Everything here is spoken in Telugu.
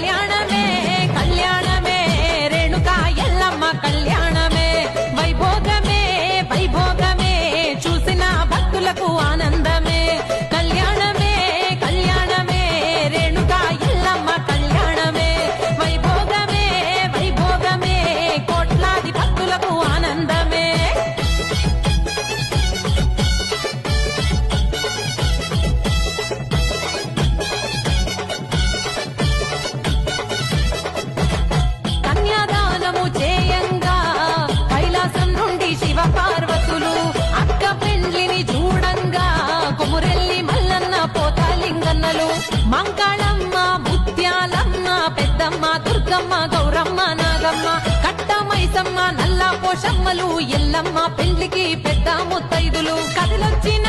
కళ్యాణమే కళ్యాణమే రేణుకా ఎల్లమ్మ కళ్యాణమే వైభోగమే వైభోగమే చూసిన భక్తులకు ఆనందమే కళ్యాణమే కళ్యాణమే రేణుకా ఎల్లమ్మ కళ్యాణమే వైభోగమే వైభోగమే కోట్లాది భక్తులకు ఆనందమే కన్యాదానము చేయంగా కైలాసం నుండి శివ పార్వతులు అక్క పెండ్లిని చూడంగా కొమురెల్లి మల్లన్న పోతాలింగన్నలు మంకాళమ్మ ముత్యాలమ్మ పెద్దమ్మ దుర్గమ్మ గౌరమ్మ నాగమ్మ కట్టమైసమ్మ నల్ల పోషమ్మలు ఎల్లమ్మ పెండ్లికి పెద్ద ముత్తైదులు కదిలొచ్చిన